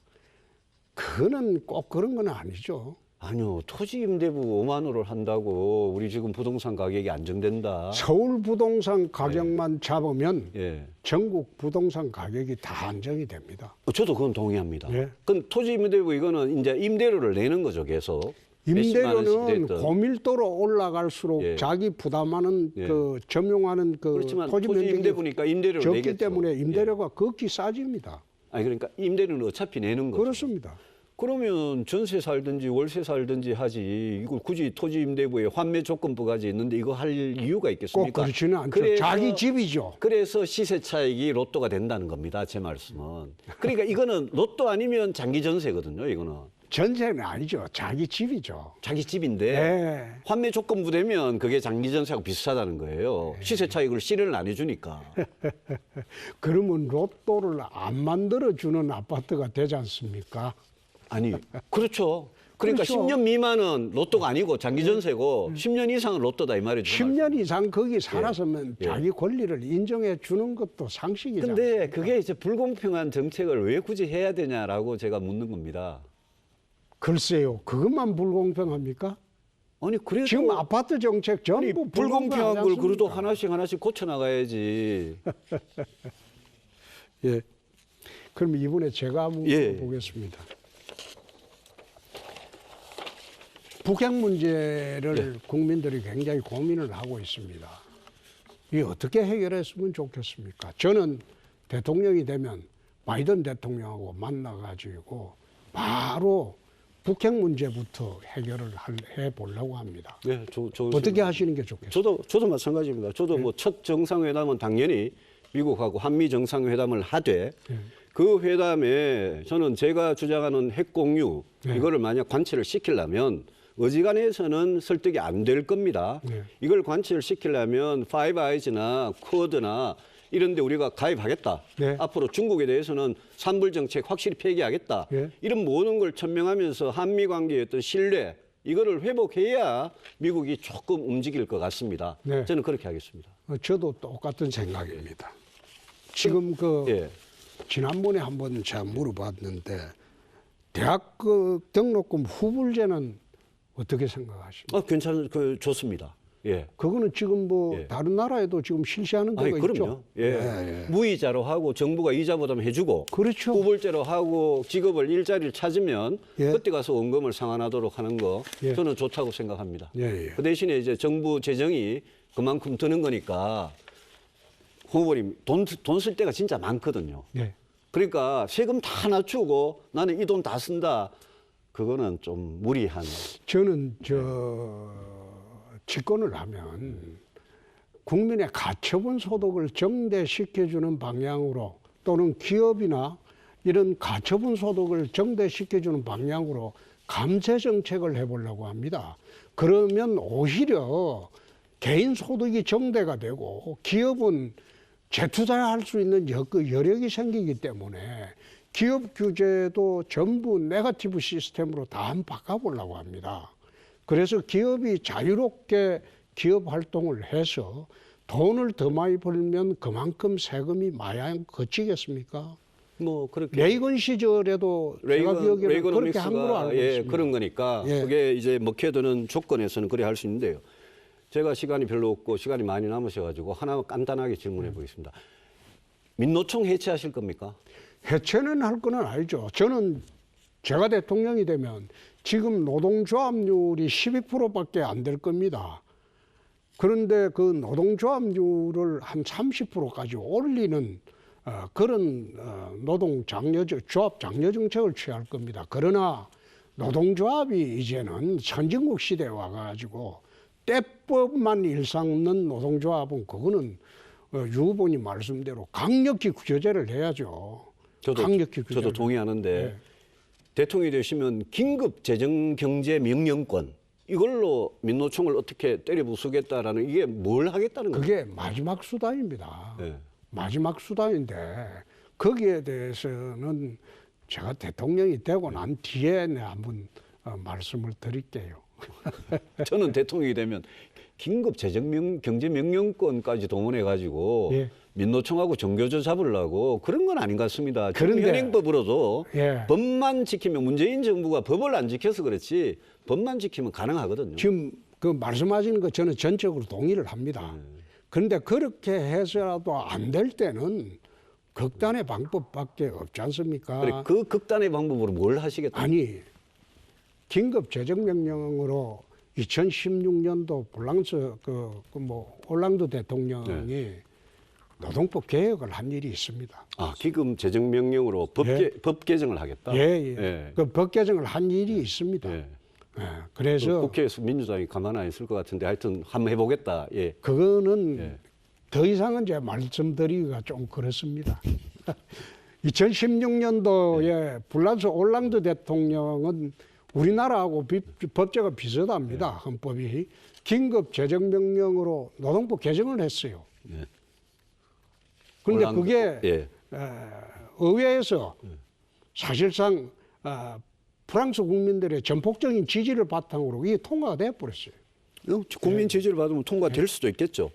그거는 꼭 그런 건 아니죠. 아니요. 토지 임대부 5만 원을 한다고 우리 지금 부동산 가격이 안정된다. 서울 부동산 가격만 잡으면 예. 전국 부동산 가격이 다 안정이 됩니다. 저도 그건 동의합니다. 예. 그럼 토지 임대부 이거는 이제 임대료를 내는 거죠, 계속. 몇십만 원씩 임대료는 됐든. 고밀도로 올라갈수록 예. 자기 부담하는 예. 그 점용하는 그 그렇지만 토지 토지 면적이 임대부니까 임대료를 적기 내겠죠. 때문에 예. 임대료가 극히 싸집니다. 아니 그러니까 임대료는 어차피 내는 거죠. 그렇습니다. 그러면 전세 살든지 월세 살든지 하지 이걸 굳이 토지 임대부에 환매 조건부까지 있는데 이거 할 이유가 꼭 있겠습니까? 그렇지는 않죠. 그래서- 자기 집이죠. 그래서 시세 차익이 로또가 된다는 겁니다. 제 말씀은. 그러니까 이거는 로또 아니면 장기 전세거든요. 이거는 전세는 아니죠. 자기 집이죠. 자기 집인데 네. 환매 조건부 되면 그게 장기 전세하고 비슷하다는 거예요. 시세 차익을 실현을 안 해주니까. 그러면 로또를 안 만들어주는 아파트가 되지 않습니까? 아니 그렇죠. 그러니까 그렇죠. 10년 미만은 로또가 아니고 장기 전세고 10년 이상은 로또다 이 말이죠. 10년 이상 거기 살았으면 예. 자기 권리를 인정해 주는 것도 상식이잖아요. 근데 그게 이제 불공평한 정책을 왜 굳이 해야 되냐라고 제가 묻는 겁니다. 글쎄요. 그것만 불공평합니까? 아니 그래도 지금 아파트 정책 전부 아니, 불공평한 걸 그래도 않습니까? 하나씩 고쳐 나가야지. 예. 그럼 이번에 제가 한번 예. 보겠습니다. 북핵 문제를 국민들이 굉장히 고민을 하고 있습니다. 이게 어떻게 해결했으면 좋겠습니까? 저는 대통령이 되면 바이든 대통령하고 만나가지고 바로 북핵 문제부터 해결을 해보려고 합니다. 네, 어떻게 하시는 게 좋겠어요? 저도 마찬가지입니다. 저도 뭐 첫 정상회담은 당연히 미국하고 한미 정상회담을 하되 그 회담에 저는 제가 주장하는 핵 공유 이거를 만약 관철을 시키려면 어지간해서는 설득이 안 될 겁니다. 이걸 관철을 시키려면 파이브 아이즈나 쿼드나 이런 데 우리가 가입하겠다. 네. 앞으로 중국에 대해서는 산불 정책 확실히 폐기하겠다. 이런 모든 걸 천명하면서 한미 관계의 어떤 신뢰 이거를 회복해야 미국이 조금 움직일 것 같습니다. 네. 저는 그렇게 하겠습니다. 저도 똑같은 생각입니다. 지금 예. 지난번에 한번 제가 물어봤는데 대학 등록금 후불제는 어떻게 생각하십니까? 좋습니다. 예. 그거는 지금 다른 나라에도 지금 실시하는 데가 있죠. 그럼요. 예. 무이자로 하고 정부가 이자 부담해주고 그렇죠. 후불제로 하고 직업을 일자리를 찾으면 그때 가서 원금을 상환하도록 하는 거 저는 좋다고 생각합니다. 그 대신에 이제 정부 재정이 그만큼 드는 거니까 후보님 돈 쓸 때가 진짜 많거든요. 그러니까 세금 다 낮추고 나는 이 돈 다 쓴다. 그거는 좀 무리한. 저는 집권을 하면 국민의 가처분 소득을 정대시켜주는 방향으로 또는 기업이나 이런 가처분 소득을 정대시켜주는 방향으로 감세 정책을 해보려고 합니다. 그러면 오히려 개인 소득이 정대가 되고 기업은 재투자할 수 있는 여력이 생기기 때문에 기업 규제도 전부 네거티브 시스템으로 다 한번 바꿔보려고 합니다. 그래서 기업이 자유롭게 기업 활동을 해서 돈을 더 많이 벌면 그만큼 세금이 마냥 거치겠습니까? 뭐 그렇게 레이건 시절에도 제가 기억에는 그렇게 한 걸로 알고 있습니다. 그런 거니까 그게 이제 먹혀드는 조건에서는 그래 할 수 있는데요. 제가 시간이 별로 없고 시간이 많이 남으셔가지고 하나 간단하게 질문해 보겠습니다. 민노총 해체하실 겁니까? 해체는 할 거는 아니죠. 저는 제가 대통령이 되면 지금 노동조합률이 12%밖에 안 될 겁니다. 그런데 그 노동조합률을 한 30%까지 올리는 그런 조합 장려 정책을 취할 겁니다. 그러나 노동조합이 이제는 선진국 시대에 와가지고 때법만 일삼는 노동조합은 그거는 유 후보님 말씀대로 강력히 규제를 해야죠. 저도 동의하는데 대통령이 되시면 긴급 재정 경제 명령권 이걸로 민노총을 어떻게 때려 부수겠다라는 이게 뭘 하겠다는 거예요? 그게 마지막 수단입니다. 마지막 수단인데 거기에 대해서는 제가 대통령이 되고 난 뒤에 한번 말씀을 드릴게요. 저는 대통령이 되면 긴급 재정 경제 명령권까지 동원해 가지고 민노총하고 정교조 잡으려고 그런 건 아닌 것 같습니다. 그런데 현행법으로도 법만 지키면 문재인 정부가 법을 안 지켜서 그렇지 법만 지키면 가능하거든요. 지금 그 말씀하시는 거 저는 전적으로 동의를 합니다. 그런데 그렇게 해서라도 안 될 때는 극단의 방법밖에 없지 않습니까? 그래, 그 극단의 방법으로 뭘 하시겠다? 아니 긴급 재정명령으로 2016년도 홀랑드 대통령이 노동법 개혁을 한 일이 있습니다. 긴급 재정명령으로 법 개정을 하겠다? 그 법 개정을 한 일이 있습니다. 그래서 국회에서 민주당이 가만 안 있을 것 같은데 하여튼 한번 해보겠다. 그거는 더 이상은 제가 말씀드리기가 좀 그렇습니다. 2016년도에 불란서 홀랑드 대통령은 우리나라하고 법제가 비슷합니다. 헌법이. 긴급 재정명령으로 노동법 개정을 했어요. 그런데 그게 의회에서 사실상 프랑스 국민들의 전폭적인 지지를 바탕으로 이게 통과가 되어버렸어요. 국민 지지를 받으면 통과될 수도 있겠죠.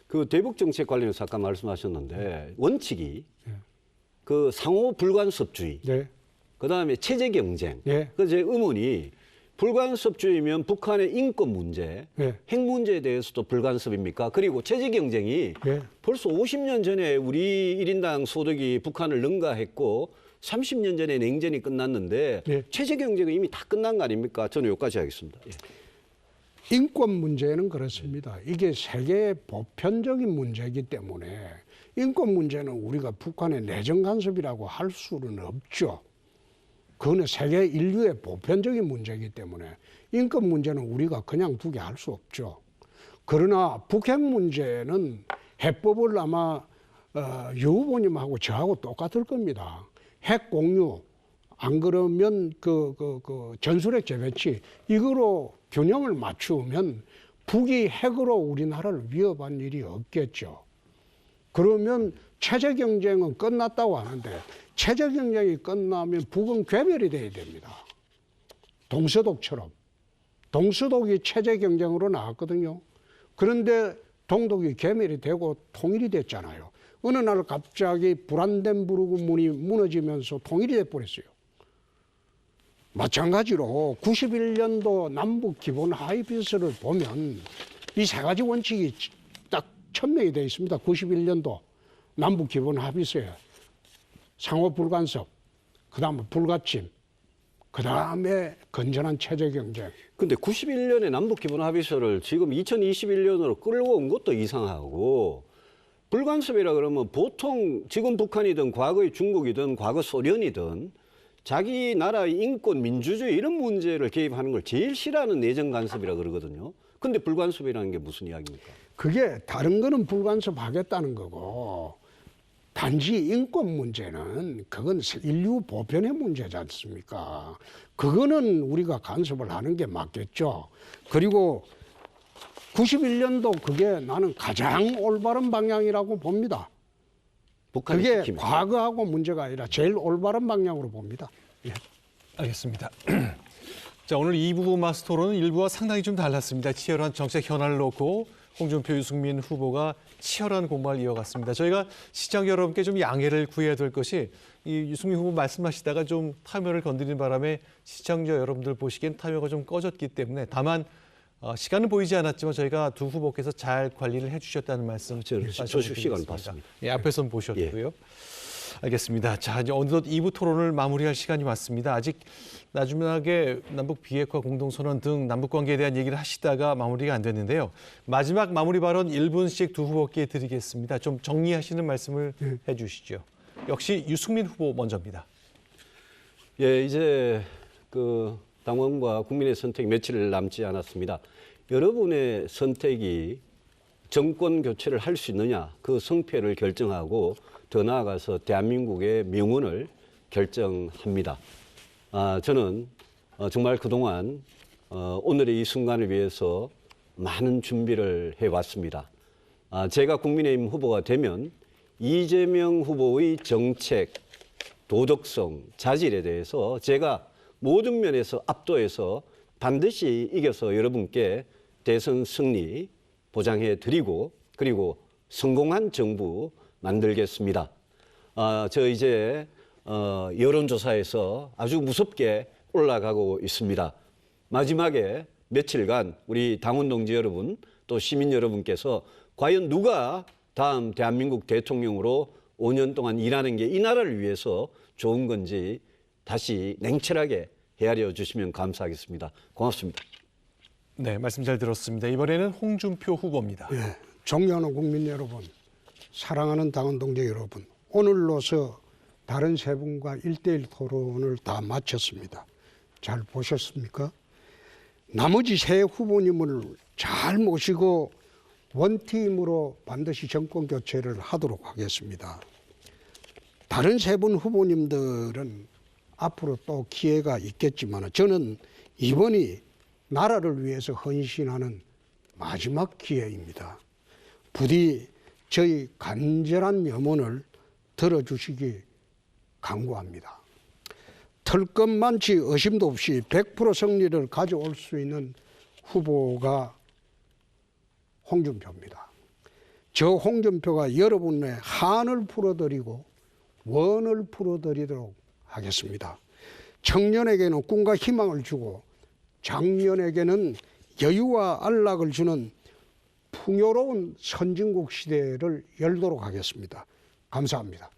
그 대북 정책 관련해서 아까 말씀하셨는데 원칙이 그 상호 불간섭주의, 그다음에 체제 경쟁. 그래서 제 의문이 불간섭주의면 북한의 인권 문제, 핵 문제에 대해서도 불간섭입니까? 그리고 체제 경쟁이 벌써 50년 전에 우리 1인당 소득이 북한을 능가했고 30년 전에 냉전이 끝났는데 체제 경쟁은 이미 다 끝난 거 아닙니까? 저는 여기까지 하겠습니다. 인권 문제는 그렇습니다. 이게 세계의 보편적인 문제이기 때문에 인권 문제는 우리가 북한의 내정 간섭이라고 할 수는 없죠. 그거는 세계 인류의 보편적인 문제이기 때문에 인권 문제는 우리가 그냥 두게 할 수 없죠. 그러나 북핵 문제는 해법을 아마 유 후보님하고 저하고 똑같을 겁니다. 핵 공유, 안 그러면 전술핵 재배치, 이거로 균형을 맞추면 북이 핵으로 우리나라를 위협한 일이 없겠죠. 그러면 체제 경쟁은 끝났다고 하는데 체제 경쟁이 끝나면 북은 괴멸이 돼야 됩니다. 동서독처럼. 동서독이 체제 경쟁으로 나왔거든요. 그런데 동독이 괴멸이 되고 통일이 됐잖아요. 어느 날 갑자기 브란덴부르크 문이 무너지면서 통일이 돼버렸어요. 마찬가지로 91년도 남북 기본 합의서를 보면 이 세 가지 원칙이 딱 천명이 되어 있습니다. 91년도 남북 기본 합의서에 상호 불간섭, 그다음에 불가침, 그다음에 건전한 체제 경쟁. 근데 91년에 남북 기본 합의서를 지금 2021년으로 끌고 온 것도 이상하고, 불간섭이라 그러면 보통 지금 북한이든 과거의 중국이든 과거 소련이든 자기 나라의 인권, 민주주의 이런 문제를 개입하는 걸 제일 싫어하는 내정 간섭이라 그러거든요. 근데 불간섭이라는 게 무슨 이야기입니까? 그게 다른 거는 불간섭하겠다는 거고, 단지 인권 문제는 그건 인류 보편의 문제지 않습니까? 그거는 우리가 간섭을 하는 게 맞겠죠. 그리고 91년도 그게 나는 가장 올바른 방향이라고 봅니다. 북한이 그게 시키면. 과거하고 문제가 아니라 제일 올바른 방향으로 봅니다. 예. 알겠습니다. 자, 오늘 2부 마스 토론은 1부와 상당히 좀 달랐습니다. 치열한 정책 현안을 놓고 홍준표, 유승민 후보가 치열한 공방을 이어갔습니다. 저희가 시청자 여러분께 좀 양해를 구해야 될 것이, 이 유승민 후보 말씀하시다가 좀 타이머를 건드리는 바람에 시청자 여러분들 보시기엔 타이머가 좀 꺼졌기 때문에, 다만 시간은 보이지 않았지만 저희가 두 후보께서 잘 관리를 해주셨다는 말씀 저식 시간 봤습니다. 예, 앞에선 보셨고요. 알겠습니다. 자, 이제 어느덧 2부 토론을 마무리할 시간이 왔습니다. 아직 나중에 남북 비핵화 공동선언 등 남북 관계에 대한 얘기를 하시다가 마무리가 안 됐는데요. 마지막 마무리 발언 1분씩 두 후보께 드리겠습니다. 좀 정리하시는 말씀을 해주시죠. 역시 유승민 후보 먼저입니다. 예, 이제 당원과 국민의 선택이 며칠 남지 않았습니다. 여러분의 선택이 정권 교체를 할 수 있느냐, 그 성패를 결정하고 더 나아가서 대한민국의 명운을 결정합니다. 저는 정말 그동안 오늘의 이 순간을 위해서 많은 준비를 해왔습니다. 제가 국민의힘 후보가 되면 이재명 후보의 정책, 도덕성, 자질에 대해서 제가 모든 면에서 압도해서 반드시 이겨서 여러분께 대선 승리 보장해 드리고, 그리고 성공한 정부 만들겠습니다. 저 이제 여론조사에서 아주 무섭게 올라가고 있습니다. 마지막에 며칠간 우리 당원 동지 여러분, 또 시민 여러분께서 과연 누가 다음 대한민국 대통령으로 5년 동안 일하는 게 이 나라를 위해서 좋은 건지 다시 냉철하게 헤아려 주시면 감사하겠습니다. 고맙습니다. 네, 말씀 잘 들었습니다. 이번에는 홍준표 후보입니다. 예, 존경하는 국민 여러분, 사랑하는 당원 동지 여러분, 오늘로서 다른 세 분과 1대1 토론을 다 마쳤습니다. 잘 보셨습니까? 나머지 세 후보님을 잘 모시고 원팀으로 반드시 정권 교체를 하도록 하겠습니다. 다른 세 분 후보님들은 앞으로 또 기회가 있겠지만 저는 이번이 나라를 위해서 헌신하는 마지막 기회입니다. 부디 저희 간절한 염원을 들어주시기 간구합니다. 털끝만치 의심도 없이 100% 승리를 가져올 수 있는 후보가 홍준표입니다. 저 홍준표가 여러분의 한을 풀어드리고 원을 풀어드리도록 하겠습니다. 청년에게는 꿈과 희망을 주고 장년에게는 여유와 안락을 주는 풍요로운 선진국 시대를 열도록 하겠습니다. 감사합니다.